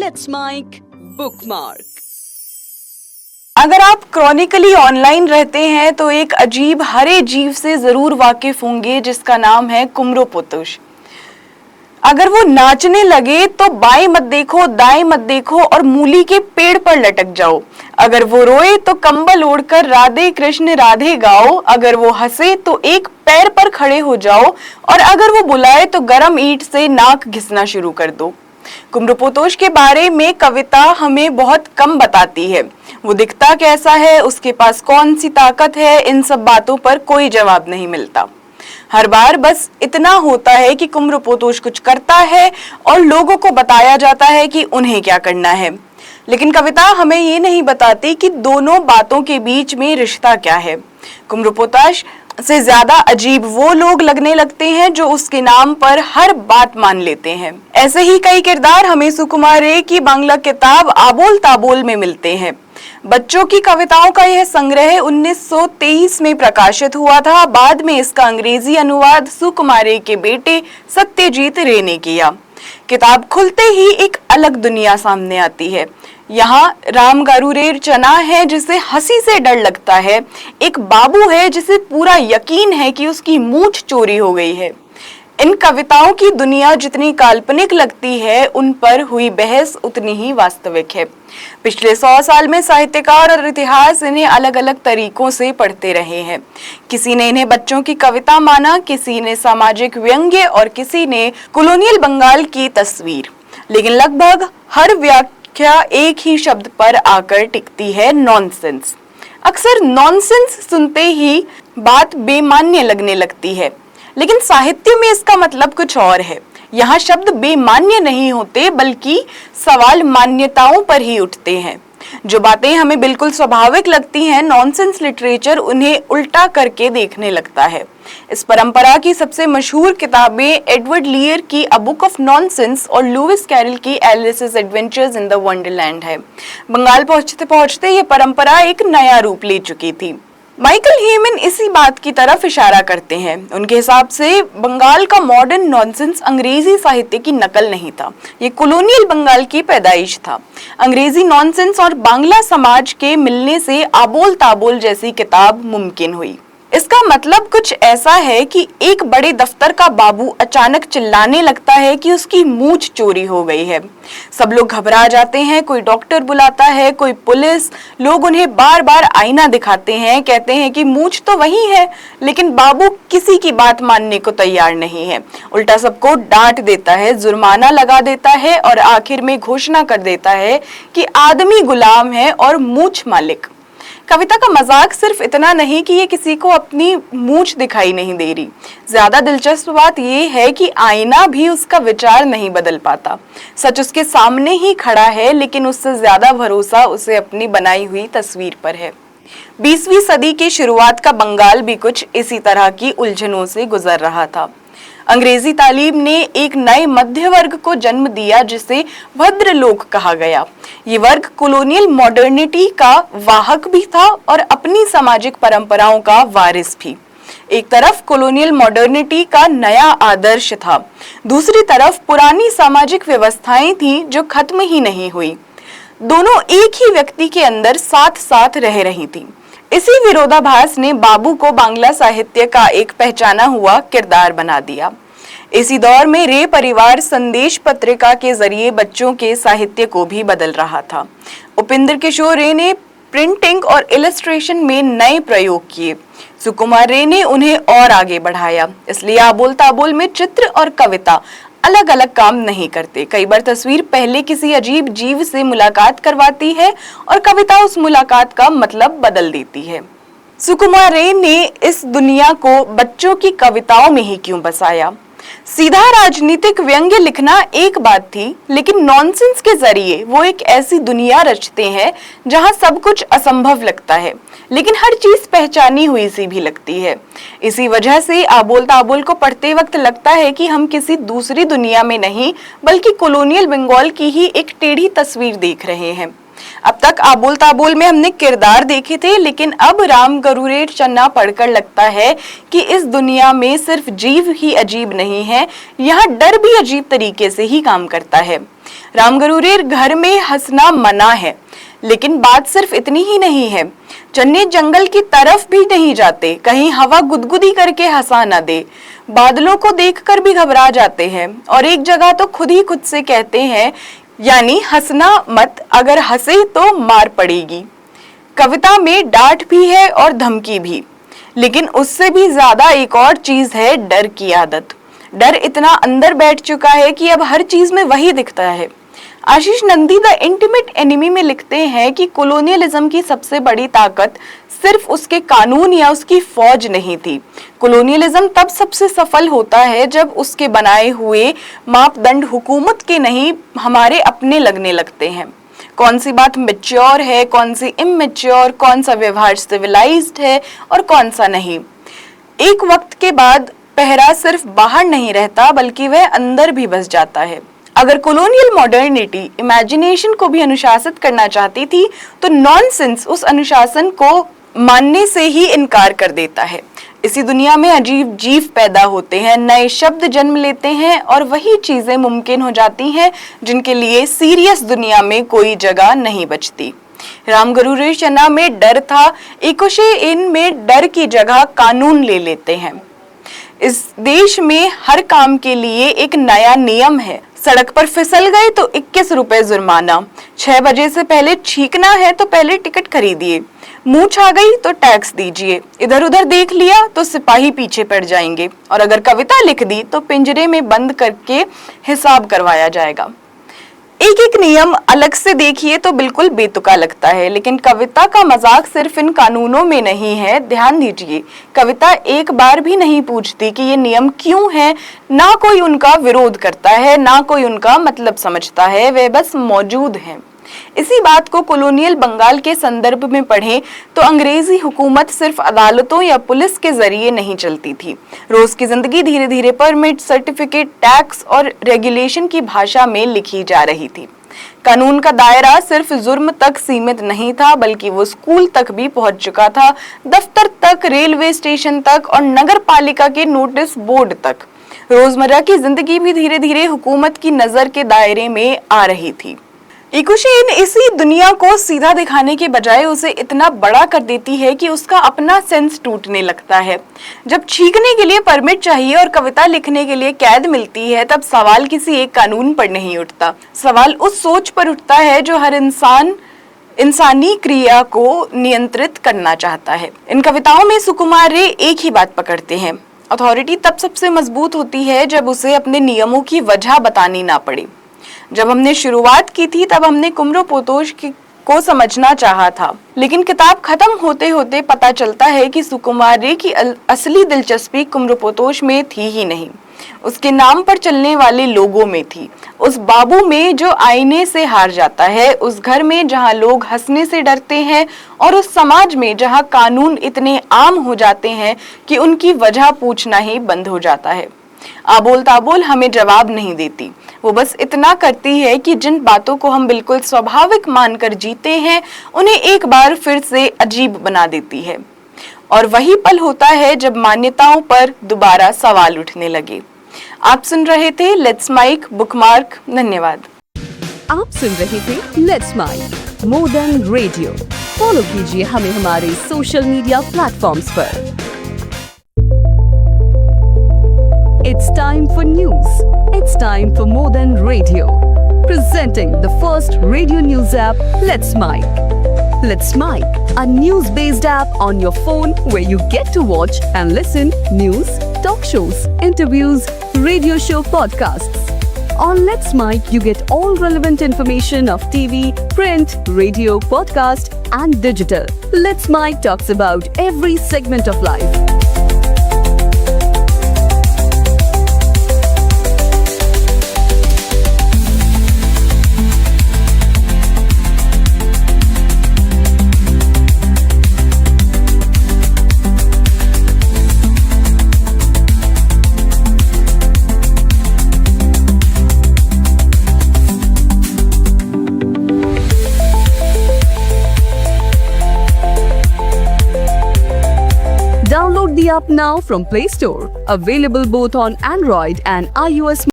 Let's make bookmark. अगर आप chronically online रहते हैं तो एक अजीब हरे जीव से जरूर वाकिफ होंगे जिसका नाम है कुमरोपोतुश। अगर वो नाचने लगे तो बाएं मत देखो, दाएं मत देखो और मूली के पेड़ पर लटक जाओ। अगर वो रोए तो कंबल ओढ़कर राधे कृष्ण राधे गाओ। अगर वो हंसे तो एक पैर पर खड़े हो जाओ और अगर वो बुलाए तो गरम ईंट से नाक घिसना शुरू कर दो। कुमरोपोतुश के बारे में कविता हमें बहुत कम बताती है। वो दिखता कैसा है, उसके पास कौन सी ताकत है, इन सब बातों पर कोई जवाब नहीं मिलता। हर बार बस इतना होता है कि कुमरोपोतुश कुछ करता है और लोगों को बताया जाता है कि उन्हें क्या करना है, लेकिन कविता हमें ये नहीं बताती कि दोनों बातों के बीच में रिश्ता क्या है। कुमरोपोतुश से ज्यादा अजीब वो लोग लगने लगते हैं जो उसके नाम पर हर बात मान लेते हैं। ऐसे ही कई किरदार हमें सुकुमार रे की बांग्ला किताब आबोल ताबोल में मिलते हैं। बच्चों की कविताओं का यह संग्रह 1923 में प्रकाशित हुआ था। बाद में इसका अंग्रेजी अनुवाद सुकुमार रे के बेटे सत्यजीत रे ने किया। किताब खुलते ही एक अलग दुनिया सामने आती है। यहाँ राम गारुरेर चना है जिसे हंसी से डर लगता है। एक बाबू है जिसे पूरा यकीन है कि उसकी मूंछ चोरी हो गई है। इन कविताओं की दुनिया जितनी काल्पनिक लगती है, उन पर हुई बहस उतनी ही वास्तविक है। पिछले 100 साल में साहित्यकार और इतिहास इन्हें अलग अलग तरीकों से पढ़ते रहे हैं। किसी ने इन्हें बच्चों की कविता माना, किसी ने सामाजिक व्यंग्य और किसी ने कॉलोनियल बंगाल की तस्वीर, लेकिन लगभग हर व्याख्या एक ही शब्द पर आकर टिकती है, नॉनसेंस। अक्सर नॉनसेंस सुनते ही बात बेमान्य लगने लगती है, लेकिन साहित्य में इसका मतलब कुछ और है। यहाँ शब्द बेमान्य नहीं होते बल्कि सवाल मान्यताओं पर ही उठते हैं। जो बातें हमें बिल्कुल स्वाभाविक लगती हैं, नॉनसेंस लिटरेचर उन्हें उल्टा करके देखने लगता है। इस परंपरा की सबसे मशहूर किताबें एडवर्ड लीयर की अ बुक ऑफ नॉनसेंस और लुइस कैरल की एलिस's एडवेंचर्स इन द वंडरलैंड है। बंगाल पहुंचते पहुंचते ये परंपरा एक नया रूप ले चुकी थी। माइकल हेमन इसी बात की तरफ इशारा करते हैं। उनके हिसाब से बंगाल का मॉडर्न नॉनसेंस अंग्रेजी साहित्य की नकल नहीं था, ये कॉलोनियल बंगाल की पैदाइश था। अंग्रेजी नॉनसेंस और बांग्ला समाज के मिलने से आबोल ताबोल जैसी किताब मुमकिन हुई। इसका मतलब कुछ ऐसा है कि एक बड़े दफ्तर का बाबू अचानक चिल्लाने लगता है कि उसकी मूंछ चोरी हो गई है। सब लोग घबरा जाते हैं, कोई डॉक्टर बुलाता है, कोई पुलिस। लोग उन्हें बार बार आईना दिखाते हैं, कहते हैं कि मूंछ तो वही है, लेकिन बाबू किसी की बात मानने को तैयार नहीं है। उल्टा सबको डांट देता है, जुर्माना लगा देता है और आखिर में घोषणा कर देता है कि आदमी गुलाम है और मूंछ मालिक। कविता का मजाक सिर्फ इतना नहीं कि ये किसी को अपनी मूंछ दिखाई नहीं दे रही। ज्यादा दिलचस्प बात ये है कि आईना भी उसका विचार नहीं बदल पाता। सच उसके सामने ही खड़ा है, लेकिन उससे ज्यादा भरोसा उसे अपनी बनाई हुई तस्वीर पर है। 20वीं सदी की शुरुआत का बंगाल भी कुछ इसी तरह की उलझनों से गुजर रहा था। अंग्रेजी तालीम ने एक नए मध्य वर्ग को जन्म दिया जिसे भद्र लोग कहा गया। ये वर्ग कॉलोनियल मॉडर्निटी का वाहक भी था और अपनी सामाजिक परंपराओं का वारिस भी। एक तरफ कॉलोनियल मॉडर्निटी का नया आदर्श था, दूसरी तरफ पुरानी सामाजिक व्यवस्थाएं थी जो खत्म ही नहीं हुई। दोनों एक ही व्यक्ति के अंदर साथ साथ रह रही थी। इसी विरोधाभास ने बाबू को बांग्ला साहित्य का एक पहचाना हुआ किरदार बना दिया। इसी दौर में रे परिवार संदेश पत्रिका के जरिए बच्चों के साहित्य को भी बदल रहा था। उपेंद्र किशोर रे ने प्रिंटिंग और इलस्ट्रेशन में नए प्रयोग किए। सुकुमार रे ने उन्हें और आगे बढ़ाया। इसलिए आबोल ताबोल में चित्र और कविता अलग अलग काम नहीं करते। कई बार तस्वीर पहले किसी अजीब जीव से मुलाकात करवाती है और कविता उस मुलाकात का मतलब बदल देती है। सुकुमार रे ने इस दुनिया को बच्चों की कविताओं में ही क्यों बसाया? सीधा राजनीतिक व्यंग्य लिखना एक बात थी, लेकिन नॉनसेंस के जरिए वो एक ऐसी दुनिया रचते हैं जहां सब कुछ असंभव लगता है, लेकिन हर चीज पहचानी हुई सी भी लगती है। इसी वजह से आबोल ताबोल को पढ़ते वक्त लगता है कि हम किसी दूसरी दुनिया में नहीं बल्कि कॉलोनियल बंगाल की ही एक टेढ़ी तस्वीर देख रहे हैं। अब तक आबोल ताबोल में हमने किरदार देखे थे, लेकिन अब राम गरूरे चन्ना पढ़कर लगता है कि इस दुनिया में सिर्फ जीव ही अजीब नहीं है, यहाँ डर भी अजीब तरीके से ही काम करता है। राम गरूरे घर में हंसना मना है, लेकिन बात सिर्फ इतनी ही नहीं है। चन्ने जंगल की तरफ भी नहीं जाते, कहीं हवा गुदगुदी करके हंसा न दे। बादलों को देखकर भी घबरा जाते हैं और एक जगह तो खुद ही खुद से कहते हैं, यानी हंसना मत, अगर हंसे तो मार पड़ेगी। कविता में डांट भी है और धमकी भी, लेकिन उससे भी ज्यादा एक और चीज है, डर की आदत। डर इतना अंदर बैठ चुका है कि अब हर चीज में वही दिखता है। आशीष नंदी द इंटीमेट एनिमी में लिखते हैं कि कॉलोनियलिज्म की सबसे बड़ी ताकत सिर्फ उसके कानून या उसकी फौज नहीं थी। कॉलोनियलिज्म तब सबसे सफल होता है जब उसके बनाए हुए मापदंड हुकूमत के नहीं हमारे अपने लगने लगते हैं। कौन सी बात मैच्योर है, कौन सी इमैच्योर, कौन सा व्यवहार सिविलाइज्ड है और कौन सा नहीं। एक वक्त के बाद पहरा सिर्फ बाहर नहीं रहता, बल्कि वह अंदर भी बस जाता है। अगर कॉलोनियल मॉडर्निटी इमेजिनेशन को भी अनुशासित करना चाहती थी, तो नॉनसेंस उस अनुशासन को मानने से ही इनकार कर देता है। इसी दुनिया में अजीब जीव पैदा होते हैं, नए शब्द जन्म लेते हैं और वही चीजें मुमकिन हो जाती हैं जिनके लिए सीरियस दुनिया में कोई जगह नहीं बचती। राम गरूरे चन्ना में डर था, इकोशे इन में डर की जगह कानून ले लेते हैं। इस देश में हर काम के लिए एक नया नियम है। सड़क पर फिसल गए तो 21 रुपए जुर्माना, 6 बजे से पहले छींकना है तो पहले टिकट खरीदिए, मूंछ आ गई तो टैक्स दीजिए, इधर उधर देख लिया तो सिपाही पीछे पड़ जाएंगे, और अगर कविता लिख दी तो पिंजरे में बंद करके हिसाब करवाया जाएगा। एक एक नियम अलग से देखिए तो बिल्कुल बेतुका लगता है, लेकिन कविता का मजाक सिर्फ इन कानूनों में नहीं है। ध्यान दीजिए, कविता एक बार भी नहीं पूछती कि ये नियम क्यों है, ना कोई उनका विरोध करता है, ना कोई उनका मतलब समझता है, वे बस मौजूद हैं। इसी बात को कॉलोनियल बंगाल के संदर्भ में पढ़ें तो अंग्रेजी हुकूमत सिर्फ अदालतों या पुलिस के जरिए नहीं चलती थी। रोज की जिंदगी धीरे धीरे परमिट, सर्टिफिकेट, टैक्स और रेगुलेशन की भाषा में लिखी जा रही थी। कानून का दायरा सिर्फ जुर्म तक सीमित नहीं था, बल्कि वो स्कूल तक भी पहुंच चुका था, दफ्तर तक, रेलवे स्टेशन तक और नगर पालिका के नोटिस बोर्ड तक। रोजमर्रा की जिंदगी भी धीरे धीरे हुकूमत की नजर के दायरे में आ रही थी। इकुशेन इसी दुनिया को सीधा दिखाने के बजाय उसे इतना बड़ा कर देती है कि उसका अपना सेंस टूटने लगता है। जब छींकने के लिए परमिट चाहिए और कविता लिखने के लिए कैद मिलती है, तब सवाल किसी एक कानून पर नहीं उठता, सवाल उस सोच पर उठता है जो हर इंसानी क्रिया को नियंत्रित करना चाहता है। इन कविताओं में सुकुमार रे एक ही बात पकड़ते हैं, अथॉरिटी तब सबसे मजबूत होती है जब उसे अपने नियमों की वजह बतानी ना पड़े। जब हमने शुरुआत की थी तब हमने कुमरो पोतोश को समझना चाहा था, लेकिन किताब खत्म होते होते पता चलता है कि सुकुमार रे की असली दिलचस्पी कुमरो पोतोश में थी ही नहीं, उसके नाम पर चलने वाले लोगों में थी। उस बाबू में जो आईने से हार जाता है, उस घर में जहां लोग हंसने से डरते हैं और उस समाज में जहां कानून इतने आम हो जाते हैं कि उनकी वजह पूछना ही बंद हो जाता है। आबोल ताबोल हमें जवाब नहीं देती, वो बस इतना करती है कि जिन बातों को हम बिल्कुल स्वाभाविक मानकर जीते हैं उन्हें एक बार फिर से अजीब बना देती है। और वही पल होता है जब मान्यताओं पर दोबारा सवाल उठने लगे। आप सुन रहे थे लेट्स माइक बुकमार्क। धन्यवाद। आप सुन रहे थे let's mic modern radio. Follow कीजिए हमें हमारे सोशल मीडिया प्लेटफॉर्म्स पर। It's time for news. It's time for Modern Radio. Presenting the first radio news app, Let's Mike. Let's Mike, a news-based app on your phone where you get to watch and listen news, talk shows, interviews, radio show podcasts. On Let's Mike, you get all relevant information of TV, print, radio, podcast, and digital. Let's Mike talks about every segment of life. now from Play Store. Available both on Android and iOS